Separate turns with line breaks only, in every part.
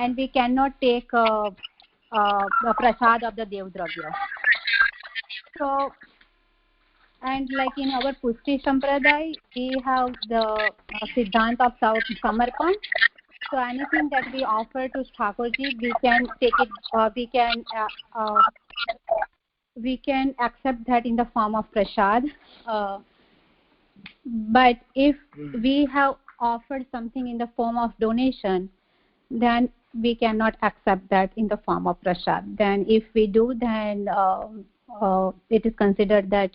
and we cannot take the prasad of the Devdravya. So, and like in our Pushti Sampradaya, we have the Siddhant of Samarpan. So anything that we offer to Thakurji, we can take it, we can accept that in the form of prasad. But if we have offered something in the form of donation, then we cannot accept that in the form of prasad. Then if we do, then it is considered that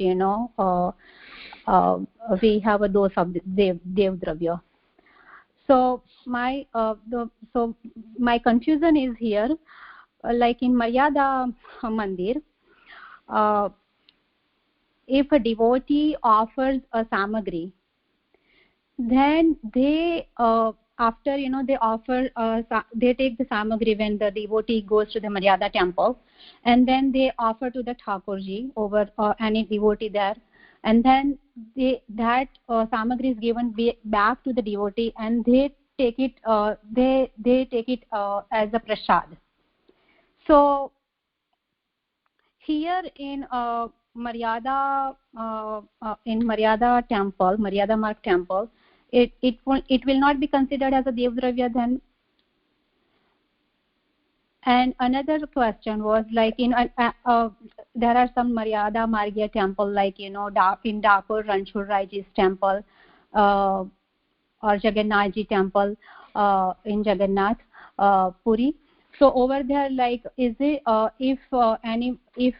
we have a dose of Devdravya. So my confusion is here, like in Maryada Mandir, if a devotee offers a samagri, then they after they offer they take the samagri when the devotee goes to the Maryada temple, and then they offer to the Thakurji over any devotee there, and then that samagri is given back to the devotee, and they take it as a prasad. So here in Maryada temple, Maryada Marg temple, it will not be considered as a Devdravya then. And another question was like in there are some Maryada Margiya temple, like in Dakur Ranchur Raiji's temple or Jagannath Ji temple in Jagannath Puri. So over there, like, is it if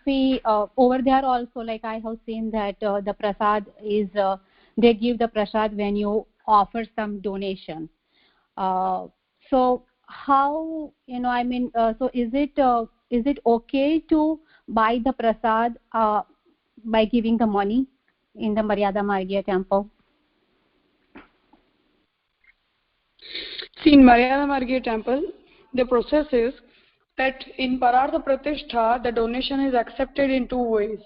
we over there also, like I have seen that the prasad is they give the prasad when you offer some donation. So how so is it okay to buy the prasad by giving the money in the Maryada Margiya temple?
See, in Maryada Margiya temple, the process is that in Parartha Pratishtha, the donation is accepted in two ways.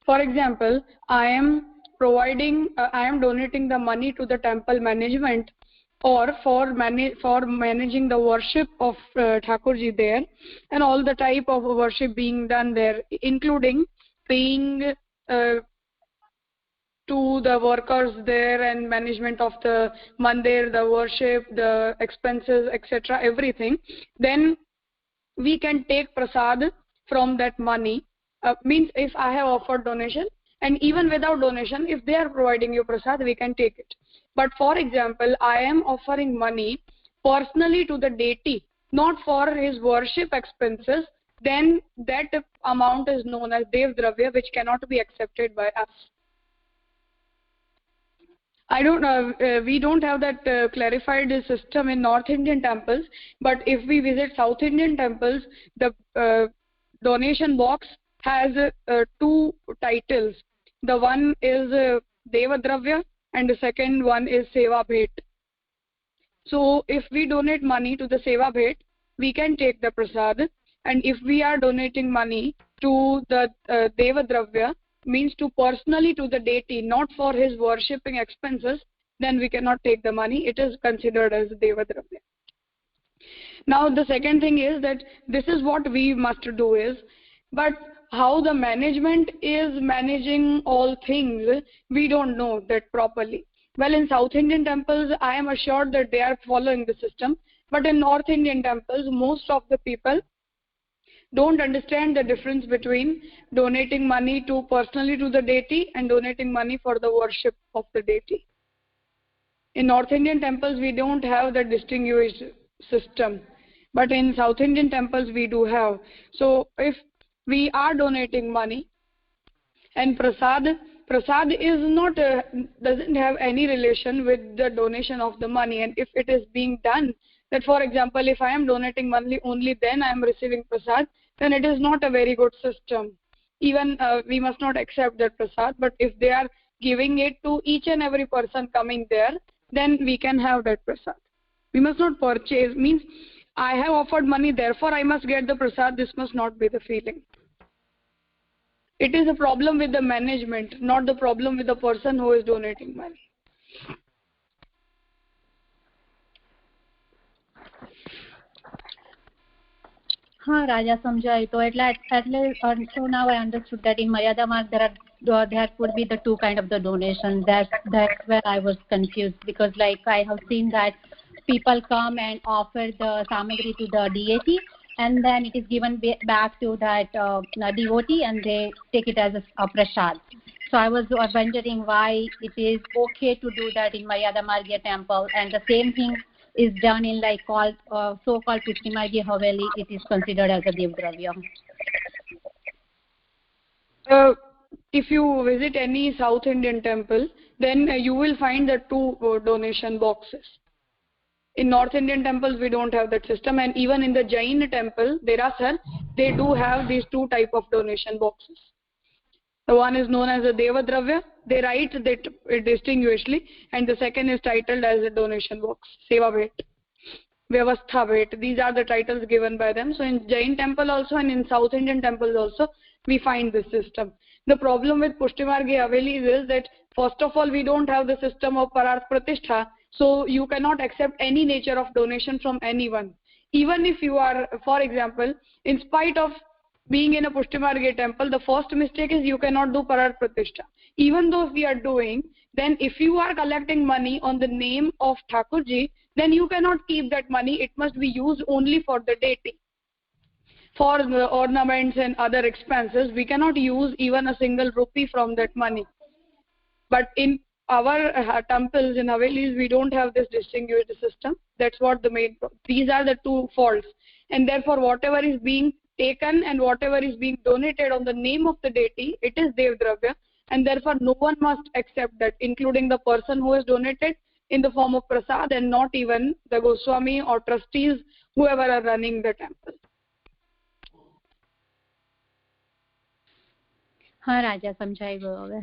For example, I am donating the money to the temple management, or for managing the worship of Thakurji there, and all the type of worship being done there, including paying to the workers there and management of the mandir, the worship, the expenses, etc., everything. Then we can take prasad from that money. Means if I have offered donation, and even without donation, if they are providing you prasad, we can take it. But for example, I am offering money personally to the deity, not for his worship expenses, then that amount is known as Devdravya, which cannot be accepted by us. I don't know, we don't have that clarified system in North Indian temples, but if we visit South Indian temples, the donation box has two titles. The one is Devadravya and the second one is Seva Bhet. So if we donate money to the Seva Bhet, we can take the prasad, and if we are donating money to the Devadravya, means to personally to the deity, not for his worshipping expenses, then we cannot take the money. It is considered as Devadravya. Now the second thing is that this is what we must do is, but how the management is managing all things, we don't know that properly. Well, in South Indian temples, I am assured that they are following the system, but in North Indian temples, most of the people don't understand the difference between donating money to personally to the deity and donating money for the worship of the deity. In North Indian temples, we don't have the distinguished system, but in South Indian temples, we do have. So if we are donating money, and prasad is not doesn't have any relation with the donation of the money, and if it is being done that, for example, if I am donating money only then I am receiving prasad, then it is not a very good system. Even we must not accept that prasad, but if they are giving it to each and every person coming there, then we can have that prasad. We must not purchase, means I have offered money, therefore I must get the prasad. This must not be the feeling. It is a problem with the management, not the problem with the person who is donating money.
હા રાજા સમજાય તો એટલે so now I understood that in Maryada Marg there could be the two kind of the donation. That's where I was confused, because like I have seen that people come and offer the samagri to the deity, and then it is given back to that devotee, and they take it as a prasad. So I was wondering why it is okay to do that in Maryada Margya temple, and the same thing is done in like so-called Pushtibhakti Haveli. It is considered as a Devdravya.
If you visit any South Indian temple, then you will find the two donation boxes. In North Indian temples, we don't have that system, and even in the Jain temple, Derasar, they do have these two type of donation boxes. The one is known as a Devadravya. They write that distinguishedly, and the second is titled as a donation box, Seva Bhet, Vyavastha Bhet. These are the titles given by them. So in Jain temple also and in South Indian temples also, we find this system. The problem with Pushtimargi Havelis is that first of all, we don't have the system of Pararth Pratishtha, so you cannot accept any nature of donation from anyone. Even if you are, for example, in spite of being in a Pushtimargi temple, the first mistake is you cannot do Pararth Pratishtha. Even though we are doing, then if you are collecting money on the name of Thakurji, then you cannot keep that money. It must be used only for the deity. For the ornaments and other expenses, we cannot use even a single rupee from that money. But in our temples in Havelis, we don't have this distinguished system. That's what the main. These are the two faults, and therefore whatever is being taken and whatever is being donated on the name of the deity, it is Devdravya, and therefore no one must accept that, including the person who has donated in the form of prasad, and not even the Goswami or trustees, whoever are running the temple.
હા રાજા સમજાઈ ગયો હવે.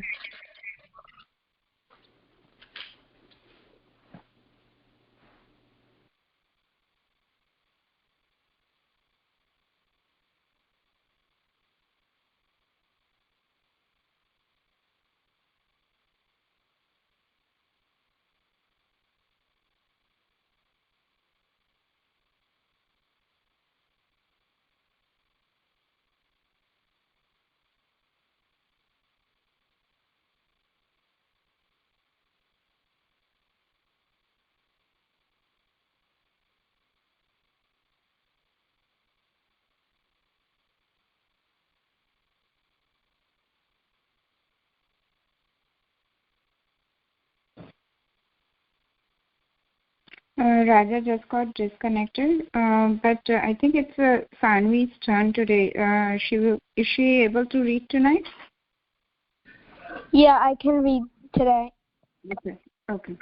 Raja just got disconnected, but I think it's Sanvi's turn today. Is she able to read tonight?
Yeah, I can read today.
Okay.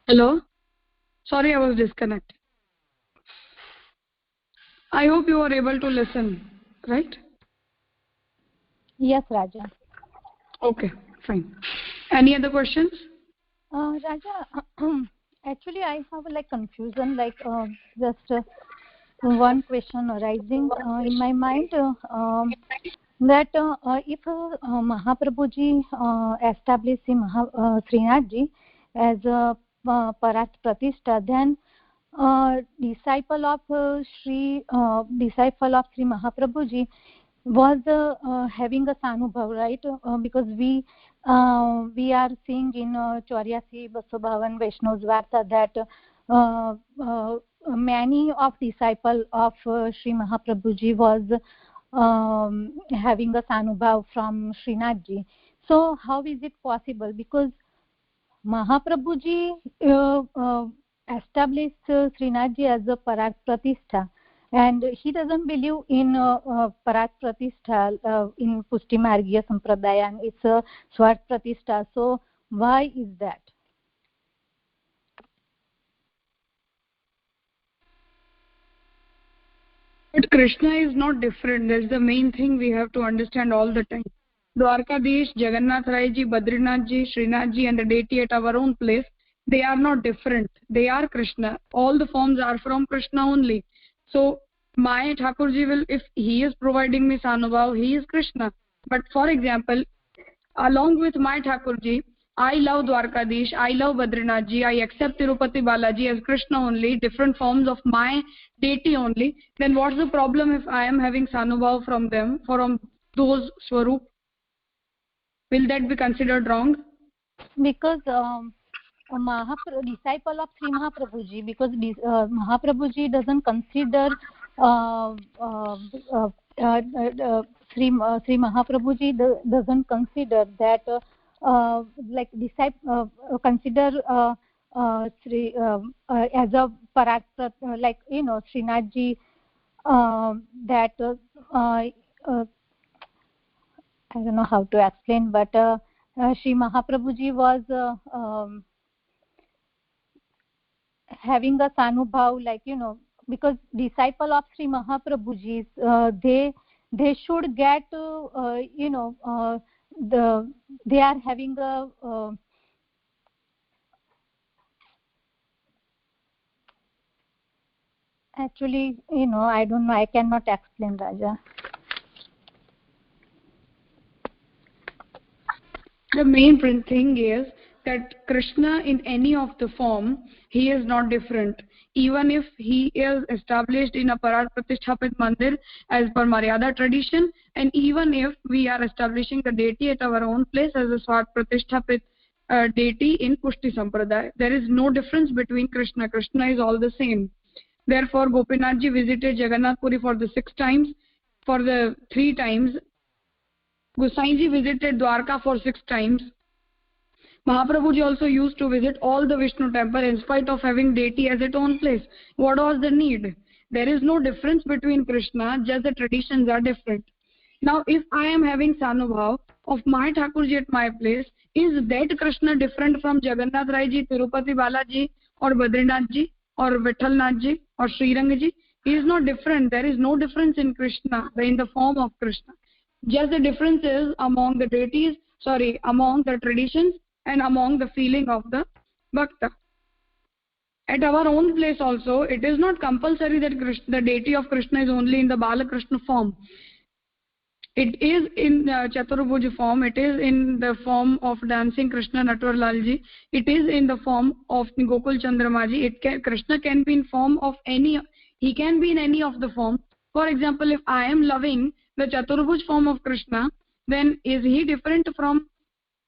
Hello? Sorry, I was disconnected. I hope you are able to listen, right?
Yes, Raja.
Okay, fine. Any other questions?
Raja, actually I have like confusion, like just one question arising in my mind that if Mahaprabhuji established Srinathji as a Parat Pratishtha, then disciple of Sri Mahaprabhuji was having a Sanubhav, right? Because we are seeing in Chaurasi Basubhavan Vaishnav's Varta that many of disciples of Sri Mahaprabhuji was having a Sanubhav from Srinathji. So how is it possible? Because Mahaprabhuji established Srinathji as a Parat Pratishtha, and he doesn't believe in Parat Pratishtha in Pushtimargiya Sampradaya, and it's a Swart Pratishtha. So why is that?
But Krishna is not different. That's the main thing we have to understand all the time. Dwarkadish, Jagannath Rai ji, Badrinath ji, Srinath ji, and the deity at our own place, they are not different. They are Krishna. All the forms are from Krishna only. So my Thakurji will, if he is providing me Sanubhav, he is Krishna. But for example, along with my Thakurji, I love Dwarkadish, I love Badrinath ji, I accept Tirupati Balaji as Krishna only, different forms of my deity only. Then what's the problem if I am having Sanubhav from them, from those Swarup? Will that be considered wrong?
Because disciple of Sri Mahaprabhuji, because Mahaprabhuji doesn't consider Sri Mahaprabhuji doesn't consider that like disciple consider Sri as a Parat, like Srinathji, that I don't know how to explain, but Sri Mahaprabhuji was having a Sanubhav, like because disciple of Sri Mahaprabhuji, they should get they are having a actually I don't know, I cannot explain, Raja.
The main thing is that Krishna in any of the form, he is not different. Even if he is established in a Parat Pratisthapit Mandir as per Maryada tradition, and even if we are establishing the deity at our own place as a Swat Pratisthapit deity in Pushti Sampradaya, there is no difference between Krishna. Krishna is all the same. Therefore, Gopinathji visited Jagannath Puri for the 6 times. For the 3 times, Gosainji visited Dwarka for 6 times. Mahaprabhuji also used to visit all the Vishnu temple in spite of having deity as its own place. What was the need? There is no difference between Krishna, just the traditions are different. Now, if I am having Sanubhav of my Thakurji at my place, is that Krishna different from Jagannath Rai ji, Tirupati Balaji, or Badrinath ji, or Vithalnath ji, or Srirang ji? He is not different. There is no difference in Krishna, in the form of Krishna. Just the difference is among the deities, among the traditions and among the feeling of the bhakta. At our own place also, it is not compulsory that the deity of Krishna is only in the Balakrishna form. It is in Chaturbhuj form, it is in the form of dancing Krishna Natwarlalji, it is in the form of Gokul Chandramaji. Krishna can be in form of any, he can be in any of the form. For example, if I am loving the Chaturbhuj form of Krishna, then is he different from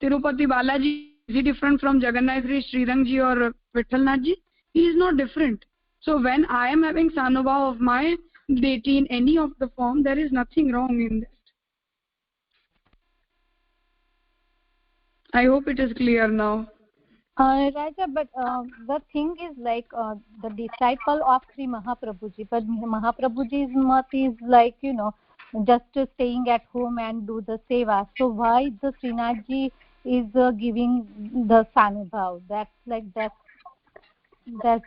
Tirupati Balaji? Is he different from Jagannath Srirangji or Vithalnathji? He is not different. So when I am having Sanubhav of my deity in any of the form, there is nothing wrong in that. I hope it is clear now.
Raja, but the thing is like the disciple of Sri Mahaprabhuji, but Mahaprabhuji's mat is like just staying at home and do the seva. So why the Srinathji is giving the Sanubhav? That's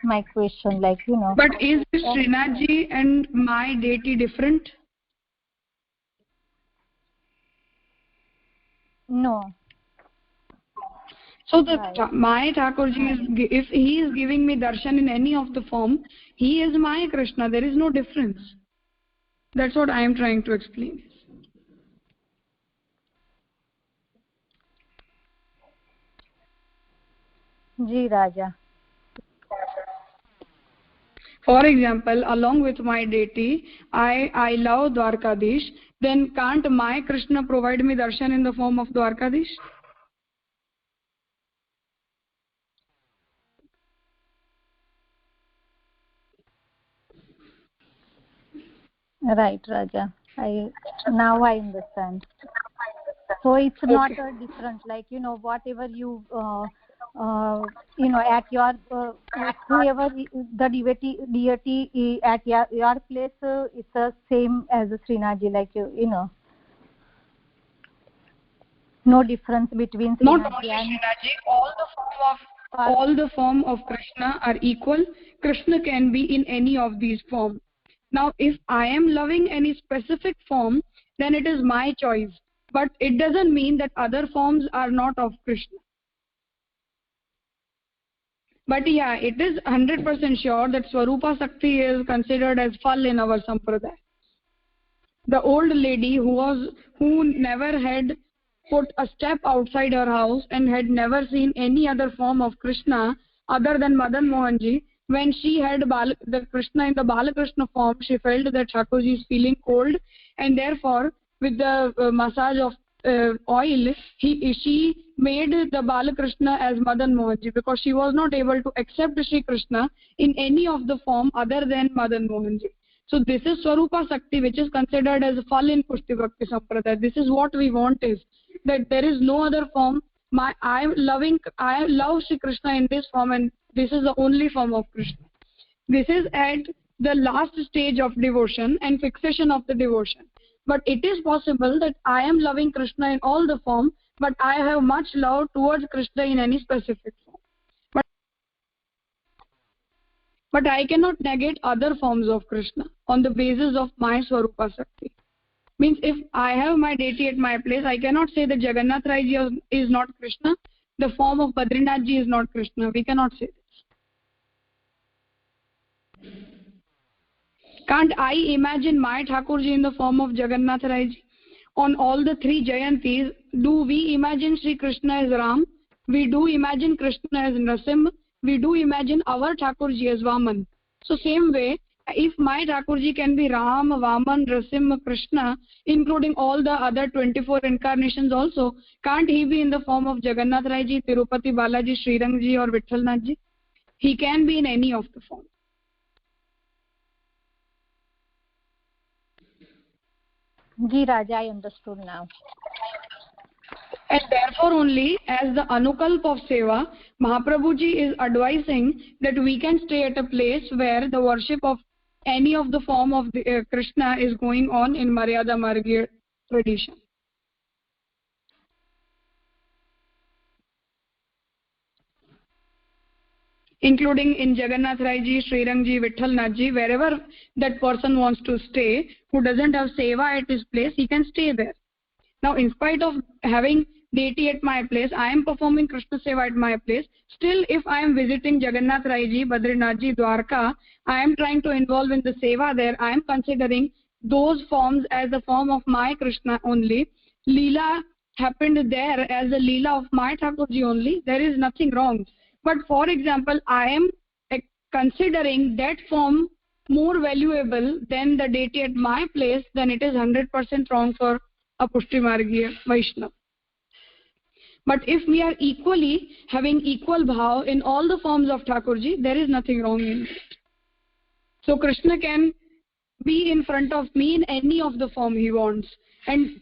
my question, like
But is Srinathji and my deity different?
No.
So my Thakurji is, if he is giving me darshan in any of the form, He is my Krishna. There is no difference. That's what I am trying to explain.
Ji Raja.
For example, along with my deity, I love Dwarkadish. Then can't my Krishna provide me darshan in the form of Dwarkadish?
Right, Raja. Now I understand. So it's not a different, like, whatever you at your whoever the deity at your place, it's the same as Srinathji, like no difference between
Not
Srinathji
only
and
Srinathji, all the form of Krishna are equal. Krishna can be in any of these forms. Now, if I am loving any specific form, then it is my choice. But it doesn't mean that other forms are not of Krishna. But yeah, it is 100% sure that Swarupa Sakti is considered as Phal in our Sampradaya. The old lady who never had put a step outside her house and had never seen any other form of Krishna other than Madan Mohanji, when she had the Krishna in the Balakrishna form, she felt that Thakurji is feeling cold, and therefore with the massage of oil, she made the Balakrishna as Madan Mohanji, because she was not able to accept Shri Krishna in any of the form other than Madan Mohanji. So this is Swarupa Sakti, which is considered as Phal in Pushtibhakti Sampradaya. This is what we want, is that there is no other form. I love Shri Krishna in this form, and this is the only form of Krishna. This is at the last stage of devotion and fixation of the devotion. But it is possible that I am loving Krishna in all the form, but I have much love towards Krishna in any specific form. But I cannot negate other forms of Krishna on the basis of my Swarupa Sakti. Means if I have my deity at my place, I cannot say that Jagannath Rai Ji is not Krishna, the form of Badrinath Ji is not Krishna. We cannot say this. Can't I imagine my Thakurji in the form of Jagannath Rai Ji? On all the 3 Jayantis, do we imagine Sri Krishna as Ram? We do imagine Krishna as Nrasimha. We do imagine our Thakurji as Vaman. So same way, if my Thakurji can be Ram, Vaman, Nrasimha, Krishna, including all the other 24 incarnations also, can't he be in the form of Jagannath Rai Ji, Tirupati Balaji, Srirangji or Vithalnath Ji? He can be in any of the forms.
Ji Raja, I understood now.
And therefore only, as the Anukalp of Seva, Mahaprabhuji is advising that we can stay at a place where the worship of any of the form of the, Krishna is going on in Maryada Margiya tradition. Including in Jagannath Rai Ji, Srirangji, Vithalnath Ji, wherever that person wants to stay, who doesn't have Seva at his place, he can stay there. Now, in spite of having deity at my place, I am performing Krishna Seva at my place. Still, if I am visiting Jagannath Rai Ji, Badrinath Ji, Dwarka, I am trying to involve in the Seva there. I am considering those forms as a form of my Krishna only. Leela happened there as a Leela of my Thakurji only. There is nothing wrong. But for example, I am considering that form more valuable than the deity at my place, then it is 100% wrong for a Pushti Margiya Vaishnava. But if we are equally having equal bhav in all the forms of Thakurji, there is nothing wrong in it. So Krishna can be in front of me in any of the form he wants. And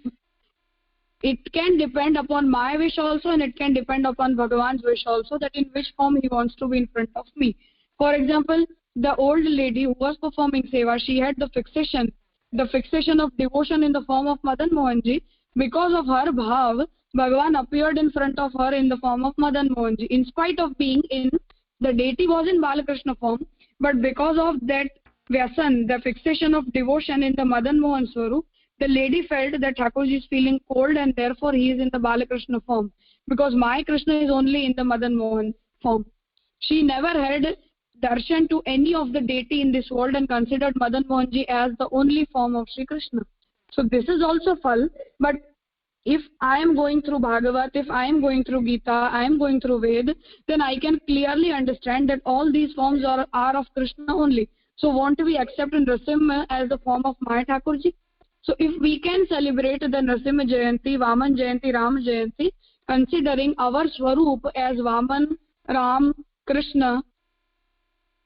it can depend upon my wish also, and it can depend upon Bhagavan's wish also, that in which form he wants to be in front of me. For example, the old lady who was performing Seva, she had the fixation of devotion in the form of Madan Mohanji. Because of her bhav, Bhagavan appeared in front of her in the form of Madan Mohanji. In spite of being in, the deity was in Balakrishna form, but because of that Vyasan, the fixation of devotion in the Madan Mohan Swarup, the lady felt that Thakurji is feeling cold and therefore he is in the Balakrishna form, because my Krishna is only in the Madan Mohan form. She never had darshan to any of the deity in this world and considered Madan Mohanji as the only form of Sri Krishna. So this is also phal, but if I am going through Bhagavat, if I am going through Gita, I am going through Ved, then I can clearly understand that all these forms are of Krishna only. So won't we accept Nrasimha as the form of Maya Thakurji? So if we can celebrate the Nrasimha Jayanti, Vaman Jayanti, Ram Jayanti, considering our Swarup as Vaman, Ram, Krishna,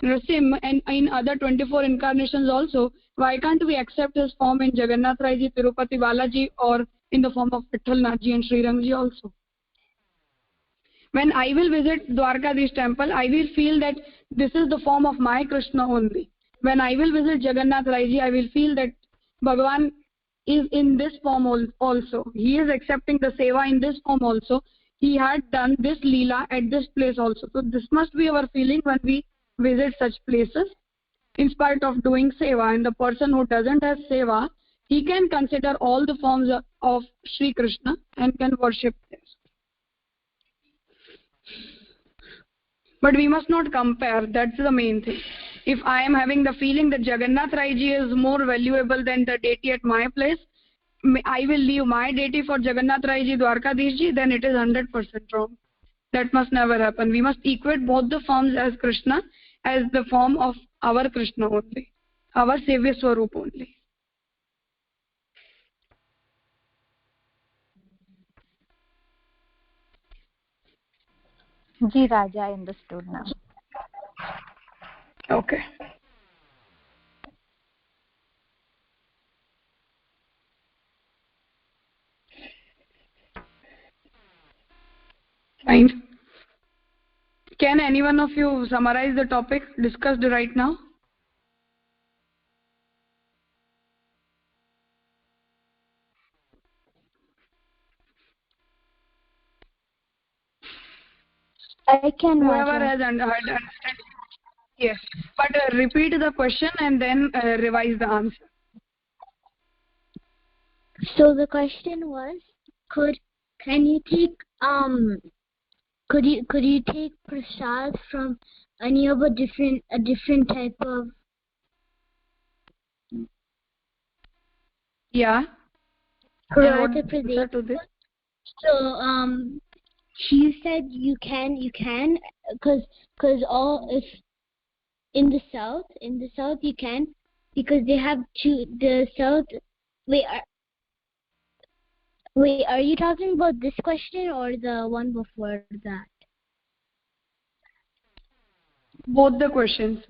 Nrasimha, and in other 24 incarnations also, why can't we accept his form in Jagannath Raiji, Tirupati Balaji, or in the form of Vitthal Nathji and Sri Ramji also? When I will visit Dwarkadish temple, I will feel that this is the form of my Krishna only. When I will visit Jagannath Raiji, I will feel that Bhagavan is in this form also. He is accepting the seva in this form also. He had done this leela at this place also. So this must be our feeling when we visit such places, in spite of doing seva. And the person who doesn't have seva, he can consider all the forms of Sri Krishna and can worship this. But we must not compare. That's the main thing. If I am having the feeling that Jagannath Raiji is more valuable than the deity at my place, I will leave my deity for Jagannath Raiji, Dwarkadishji, then it is 100% wrong. That must never happen. We must equate both the forms as Krishna, as the form of our Krishna only, our Sevya Swarup only.
Ji Raja, I understood now.
Okay. Fine. Can any one of you summarize the topic discussed right now?
I can.
Whoever has understood. Yes, but repeat the question and then revise the answer.
So the question was, could you take prasad from any of a different type of?
Yeah.
To this? So she said you can because all if in the south you can, because they have the south. Wait, are you talking about this question or the one before that?
Both the questions.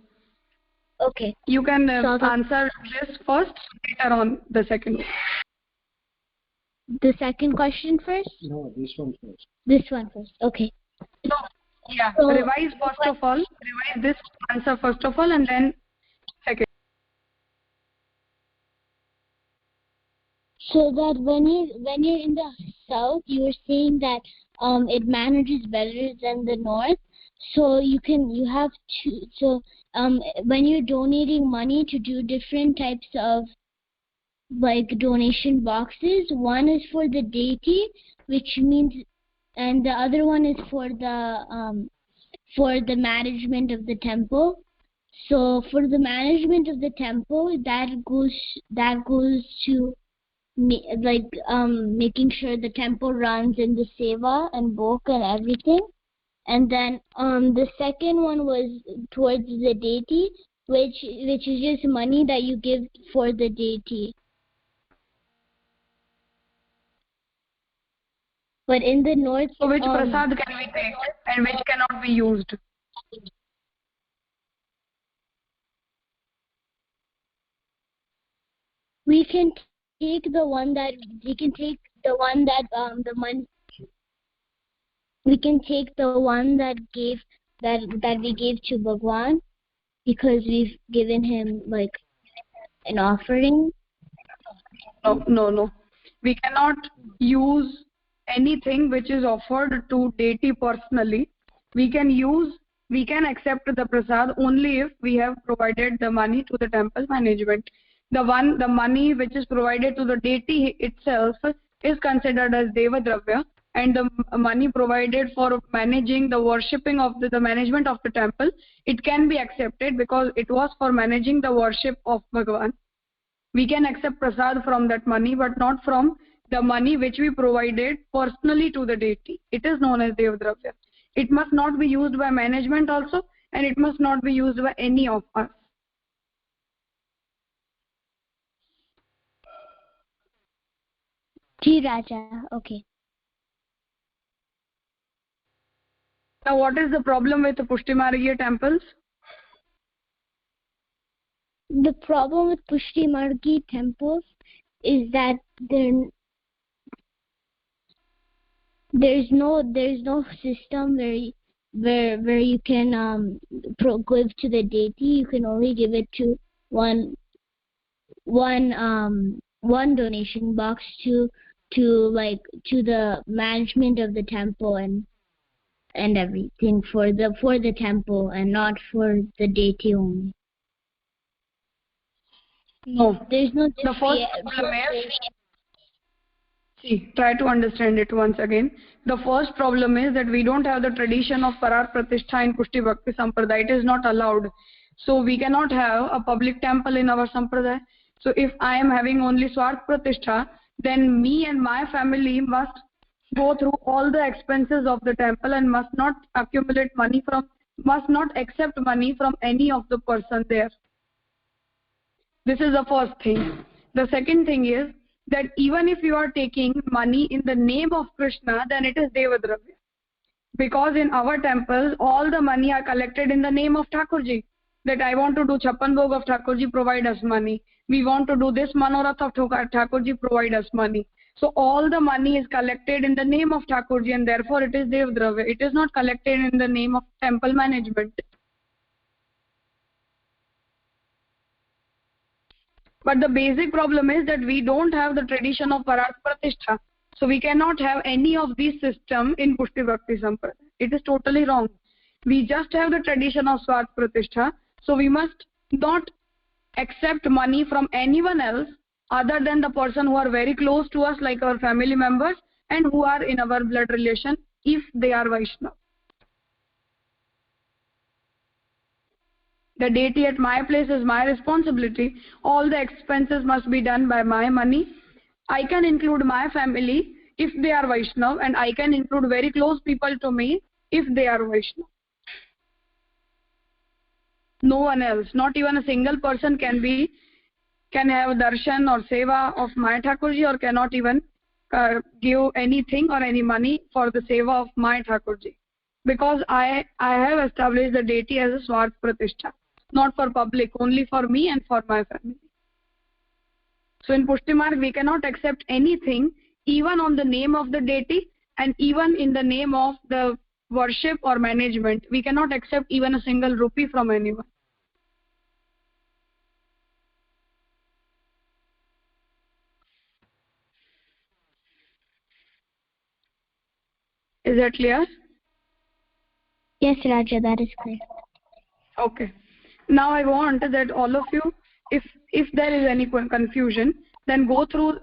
Okay.
You can answer this first, later on the second.
The second question first?
No, this one first.
This one first. Okay.
No. Yeah. So, revise first of all. Revise this answer first of all, and then second.
So that when you're in the south, you were saying that it manages better than the north. So when you're donating money to do different types of like donation boxes, one is for the deity, which means, and the other one is for the management of the temple. So for the management of the temple, that goes to making sure the temple runs in the seva and bhok and everything. And then the second one was towards the deity, which is just money that you give for the deity. But in the north,
so which prasad can we take and which cannot be used?
We can take the one that the money. We can take the one that we gave to Bhagwan, because we've given him like an offering.
No. We cannot use anything which is offered to deity personally. We can accept the prasad only if we have provided the money to the temple management. The money which is provided to the deity itself is considered as Deva Dravya, and the money provided for managing the worshipping of the management of the temple, it can be accepted because it was for managing the worship of Bhagavan. We can accept prasad from that money, but not from the money which we provided personally to the deity. It is known as Devadravya. It must not be used by management also, and it must not be used by any of us.
Ji Raja, okay.
Now, what is the problem with the Pushtimargiya temples?
The problem with Pushtimargi temples is that there's no system where you can give to the deity. You can only give it to one donation box to the management of the temple and everything for the temple, and not for the deity only.
No.
There's no.
The first problem is, see, try to understand it once again. The first problem is that we don't have the tradition of Parar Pratishtha in Pushtibhakti Sampradaya. It is not allowed. So we cannot have a public temple in our Sampradaya. So if I am having only Swarth Pratishtha, then me and my family must go through all the expenses of the temple and must not accept money from any of the person there. This is the first thing. The second thing is that even if you are taking money in the name of Krishna, then it is Devadravya. Because in our temples, all the money are collected in the name of Thakurji. That I want to do Chappan Bhog of Thakurji, provide us money. We want to do this Manorath of Thakurji, provide us money. So all the money is collected in the name of Thakurji, and therefore it is Devadravya. It is not collected in the name of temple management. But the basic problem is that we don't have the tradition of Parat Pratishtha. So we cannot have any of these systems in Pushti Bhakti Sampradaya. It is totally wrong. We just have the tradition of Swat Pratishtha. So we must not accept money from anyone else other than the person who are very close to us, like our family members, and who are in our blood relation, if they are Vaishnava. The deity at my place is my responsibility. All the expenses must be done by my money. I can include my family if they are Vaishnava, and I can include very close people to me if they are Vaishnava. No one else, not even a single person can have darshan or seva of my Thakurji, or cannot even give anything or any money for the seva of my Thakurji. Because I have established the deity as a Swarth Pratishtha. Not for public, only for me and for my family. So in Pushtimarg, we cannot accept anything, even on the name of the deity, and even in the name of the worship or management. We cannot accept even a single rupee from anyone. Is that clear?
Yes, Raja, that is clear.
Okay. Now I want that all of you, if there is any confusion, then go through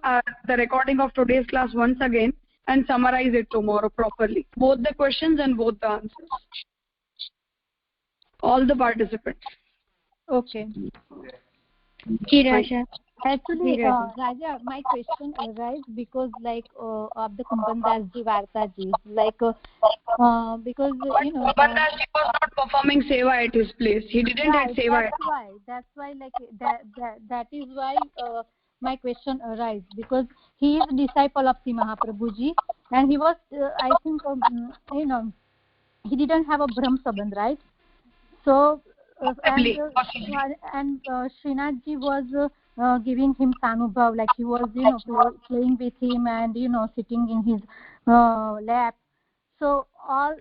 the recording of today's class once again and summarize it tomorrow properly. Both the questions and both the answers. All the participants.
Okay.
Ji Raja.
Actually, Raja, my question arises because of the Kumbandas ji, Varta ji, because
Kumbandas ji was not performing seva at his place. He didn't have seva.
That's why that is why my question arises, because he is a disciple of Sri Mahaprabhu ji, and he was I think he didn't have a Brahm Sabandh, right? So and Srinath ji was giving him Sanubhav, like he was playing with him and sitting in his lap. So all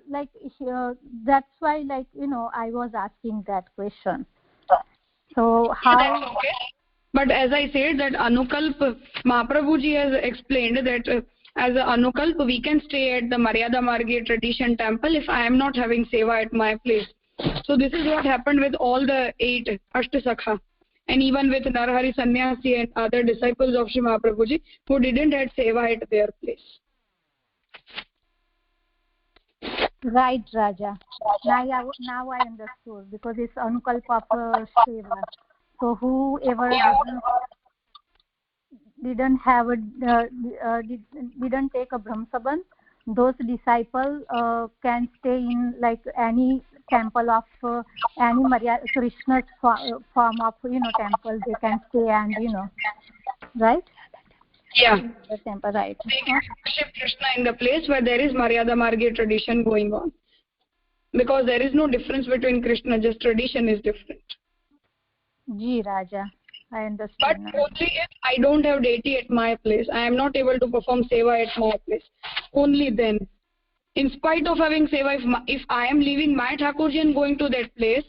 that's why I was asking that question. So how?
That's okay. But as I said, that Anukalp, Mahaprabhu ji has explained that as an Anukalp we can stay at the Maryada Margi tradition temple if I am not having seva at my place. So this is what happened with all the 8 Ashtasakha, and even with Narahari Sannyasi and other disciples of Sri Mahaprabhu ji who didn't have seva at their place.
Right, Raja. Now I understood, because it's Anukalpa of Seva. So whoever didn't have a didn't take a Brahmasaban, those disciples can stay in like any temple of any Maria Krishna's form of temple. They can stay and right.
Yeah.
The temple, right.
They can worship Krishna in the place where there is Maryada Margya tradition going on. Because there is no difference between Krishna, just tradition is different.
Ji Raja, I understand.
But only if I don't have deity at my place, I am not able to perform seva at my place. Only then. In spite of having seva, if I am leaving my Thakurji and going to that place,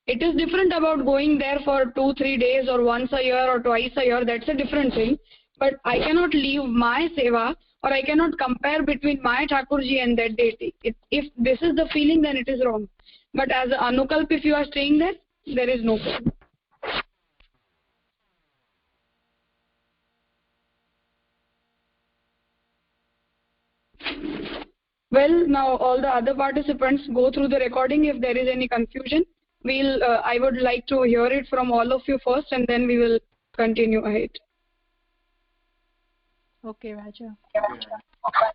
it is different about going there for 2-3 days or once a year or twice a year. That's a different thing. But I cannot leave my seva, or I cannot compare between my Thakurji and that deity. If this is the feeling, then it is wrong. But as an Anukalp, if you are staying there, there is no problem. Well, now all the other participants go through the recording. If there is any confusion, I would like to hear it from all of you first, and then we will continue ahead.
Okay, Raja.
Okay.